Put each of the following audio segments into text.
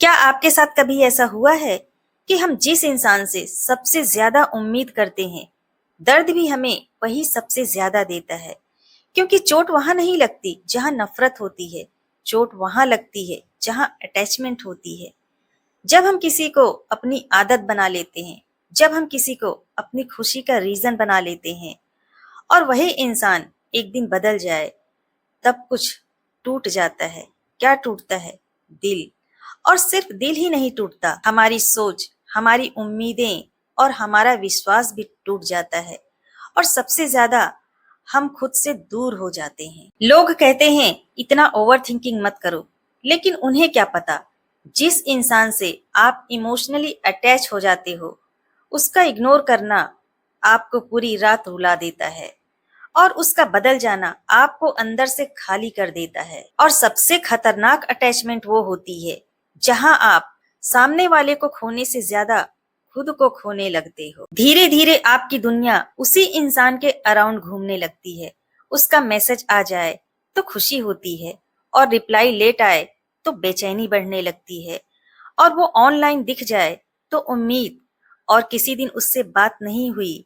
क्या आपके साथ कभी ऐसा हुआ है कि हम जिस इंसान से सबसे ज्यादा उम्मीद करते हैं, दर्द भी हमें वही सबसे ज्यादा देता है? क्योंकि चोट वहां नहीं लगती जहां नफरत होती है, चोट वहां लगती है जहां अटैचमेंट होती है। जब हम किसी को अपनी आदत बना लेते हैं, जब हम किसी को अपनी खुशी का रीजन बना लेते हैं और वही इंसान एक दिन बदल जाए, तब कुछ टूट जाता है। क्या टूटता है? दिल। और सिर्फ दिल ही नहीं टूटता, हमारी सोच, हमारी उम्मीदें और हमारा विश्वास भी टूट जाता है। और सबसे ज्यादा हम खुद से दूर हो जाते हैं। लोग कहते हैं इतना ओवर थिंकिंग मत करो, लेकिन उन्हें क्या पता, जिस इंसान से आप इमोशनली अटैच हो जाते हो, उसका इग्नोर करना आपको पूरी रात रुला देता है और उसका बदल जाना आपको अंदर से खाली कर देता है। और सबसे खतरनाक अटैचमेंट वो होती है जहां आप सामने वाले को खोने से ज्यादा खुद को खोने लगते हो। धीरे धीरे आपकी दुनिया उसी इंसान के अराउंड घूमने लगती है। उसका मैसेज आ जाए तो खुशी होती है, और रिप्लाई लेट आए तो बेचैनी बढ़ने लगती है, और वो ऑनलाइन दिख जाए तो उम्मीद, और किसी दिन उससे बात नहीं हुई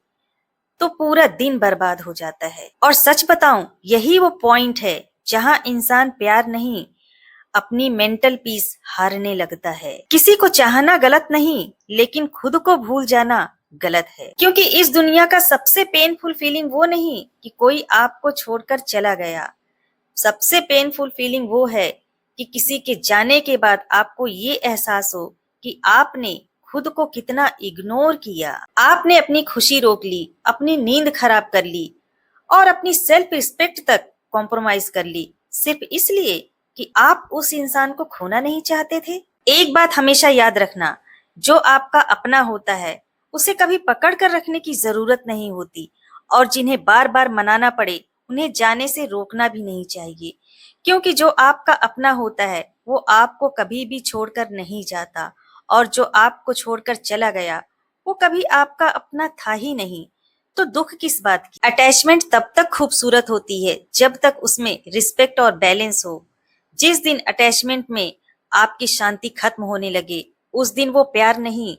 तो पूरा दिन बर्बाद हो जाता है। और सच बताऊं, यही वो पॉइंट है जहां इंसान प्यार नहीं, अपनी मेंटल पीस हारने लगता है। किसी को चाहना गलत नहीं, लेकिन खुद को भूल जाना गलत है। क्योंकि इस दुनिया का सबसे पेनफुल फीलिंग वो नहीं कि कोई आपको छोड़कर चला गया। सबसे पेनफुल फीलिंग वो है कि किसी के जाने के बाद आपको ये एहसास हो कि आपने खुद को कितना इग्नोर किया। आपने अपनी खुशी रोक ली, अपनी नींद खराब कर ली और अपनी सेल्फ रिस्पेक्ट तक कॉम्प्रोमाइज कर ली, सिर्फ इसलिए कि आप उस इंसान को खोना नहीं चाहते थे। एक बात हमेशा याद रखना, जो आपका अपना होता है उसे कभी पकड़ कर रखने की जरूरत नहीं होती, और जिन्हें बार बार मनाना पड़े उन्हें जाने से रोकना भी नहीं चाहिए। क्योंकि जो आपका अपना होता है वो आपको कभी भी छोड़कर नहीं जाता, और जो आपको छोड़कर चला गया वो कभी आपका अपना था ही नहीं। तो दुख किस बात की? अटैचमेंट तब तक खूबसूरत होती है जब तक उसमें रिस्पेक्ट और बैलेंस हो। जिस दिन अटैचमेंट में आपकी शांति खत्म होने लगे, उस दिन वो प्यार नहीं,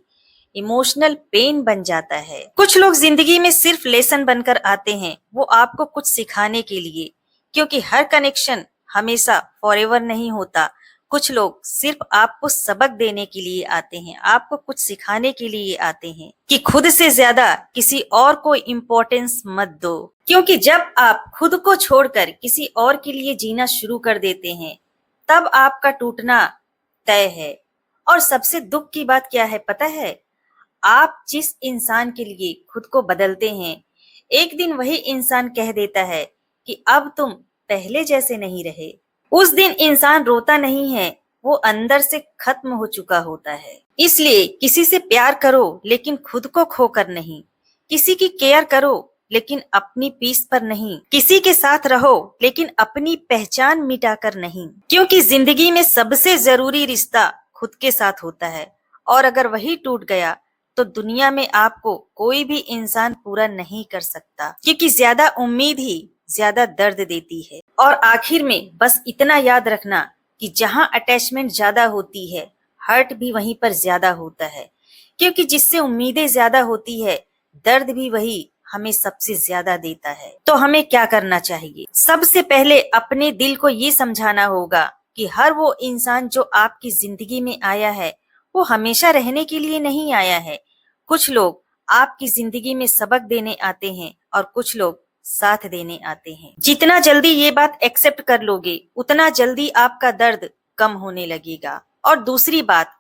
इमोशनल पेन बन जाता है। कुछ लोग जिंदगी में सिर्फ लेसन बनकर आते हैं, वो आपको कुछ सिखाने के लिए, क्योंकि हर कनेक्शन हमेशा फॉरएवर नहीं होता। कुछ लोग सिर्फ आपको सबक देने के लिए आते हैं, आपको कुछ सिखाने के लिए आते हैं कि खुद से ज्यादा किसी और को इम्पोर्टेंस मत दो। क्योंकि जब आप खुद को छोड़कर किसी और के लिए जीना शुरू कर देते हैं, तब आपका टूटना तय है। और सबसे दुख की बात क्या है पता है? आप जिस इंसान के लिए खुद को बदलते हैं, एक दिन वही इंसान कह देता है कि अब तुम पहले जैसे नहीं रहे। उस दिन इंसान रोता नहीं है, वो अंदर से खत्म हो चुका होता है। इसलिए किसी से प्यार करो लेकिन खुद को खोकर नहीं। किसी की केयर करो लेकिन अपनी पीस पर नहीं। किसी के साथ रहो लेकिन अपनी पहचान मिटाकर नहीं। क्योंकि जिंदगी में सबसे जरूरी रिश्ता खुद के साथ होता है, और अगर वही टूट गया तो दुनिया में आपको कोई भी इंसान पूरा नहीं कर सकता। क्योंकि ज्यादा उम्मीद ही ज्यादा दर्द देती है। और आखिर में बस इतना याद रखना कि जहां अटैचमेंट ज्यादा होती है, हर्ट भी वहीं पर ज्यादा होता है। क्योंकि जिससे उम्मीदें ज्यादा होती है, दर्द भी वही हमें सबसे ज्यादा देता है। तो हमें क्या करना चाहिए? सबसे पहले अपने दिल को ये समझाना होगा कि हर वो इंसान जो आपकी जिंदगी में आया है, वो हमेशा रहने के लिए नहीं आया है। कुछ लोग आपकी जिंदगी में सबक देने आते हैं और कुछ लोग साथ देने आते हैं। जितना जल्दी ये बात एक्सेप्ट कर लोगे, उतना जल्दी आपका दर्द कम होने लगेगा। और दूसरी बात,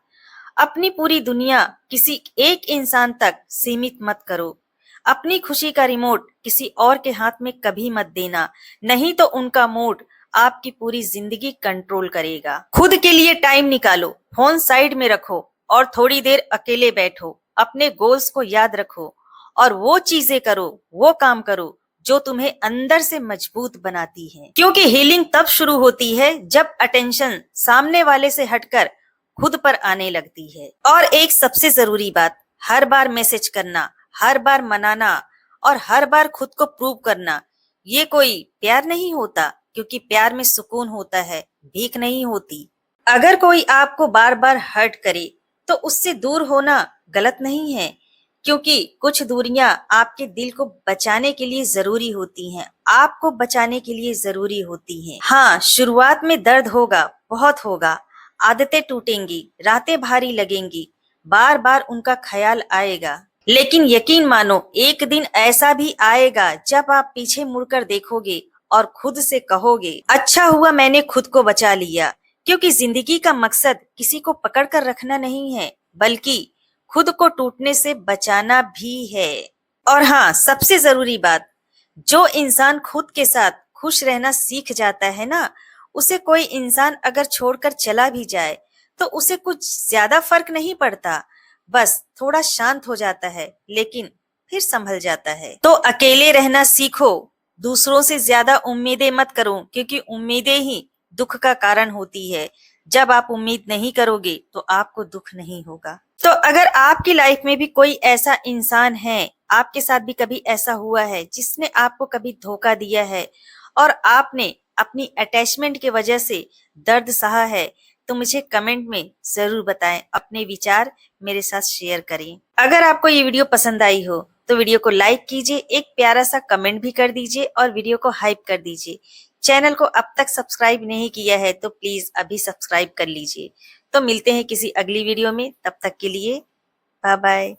अपनी पूरी दुनिया किसी एक इंसान तक सीमित मत करो। अपनी खुशी का रिमोट किसी और के हाथ में कभी मत देना, नहीं तो उनका मूड आपकी पूरी जिंदगी कंट्रोल करेगा। खुद के लिए टाइम निकालो, फोन साइड में रखो और थोड़ी देर अकेले बैठो। अपने गोल्स को याद रखो और वो चीजें करो, वो काम करो जो तुम्हें अंदर से मजबूत बनाती है। क्योंकि हीलिंग तब शुरू होती है जब अटेंशन सामने वाले से हटकर खुद पर आने लगती है। और एक सबसे जरूरी बात, हर बार मैसेज करना, हर बार मनाना और हर बार खुद को प्रूव करना, ये कोई प्यार नहीं होता। क्योंकि प्यार में सुकून होता है, भीख नहीं होती। अगर कोई आपको बार बार हर्ट करे तो उससे दूर होना गलत नहीं है, क्योंकि कुछ दूरियां आपके दिल को बचाने के लिए जरूरी होती हैं, आपको बचाने के लिए जरूरी होती हैं। हाँ, शुरुआत में दर्द होगा, बहुत होगा, आदतें टूटेंगी, रातें भारी लगेंगी, बार बार उनका ख्याल आएगा। लेकिन यकीन मानो, एक दिन ऐसा भी आएगा जब आप पीछे मुड़कर देखोगे और खुद से कहोगे, अच्छा हुआ मैंने खुद को बचा लिया। क्योंकि जिंदगी का मकसद किसी को पकड़ कर रखना नहीं है, बल्कि खुद को टूटने से बचाना भी है। और हाँ, सबसे जरूरी बात, जो इंसान खुद के साथ खुश रहना सीख जाता है ना, उसे कोई इंसान अगर छोड़कर चला भी जाए तो उसे कुछ ज्यादा फर्क नहीं पड़ता, बस थोड़ा शांत हो जाता है, लेकिन फिर संभल जाता है। तो अकेले रहना सीखो, दूसरों से ज्यादा उम्मीदें मत करो, क्योंकि उम्मीदें ही दुख का कारण होती है। जब आप उम्मीद नहीं करोगे तो आपको दुख नहीं होगा। तो अगर आपकी लाइफ में भी कोई ऐसा इंसान है, आपके साथ भी कभी ऐसा हुआ है जिसने आपको कभी धोखा दिया है और आपने अपनी अटैचमेंट की वजह से दर्द सहा है, तो मुझे कमेंट में जरूर बताएं, अपने विचार मेरे साथ शेयर करें। अगर आपको ये वीडियो पसंद आई हो तो वीडियो को लाइक कीजिए, एक प्यारा सा कमेंट भी कर दीजिए और वीडियो को हाइप कर दीजिए। चैनल को अब तक सब्सक्राइब नहीं किया है तो प्लीज अभी सब्सक्राइब कर लीजिए। तो मिलते हैं किसी अगली वीडियो में, तब तक के लिए बाय बाय।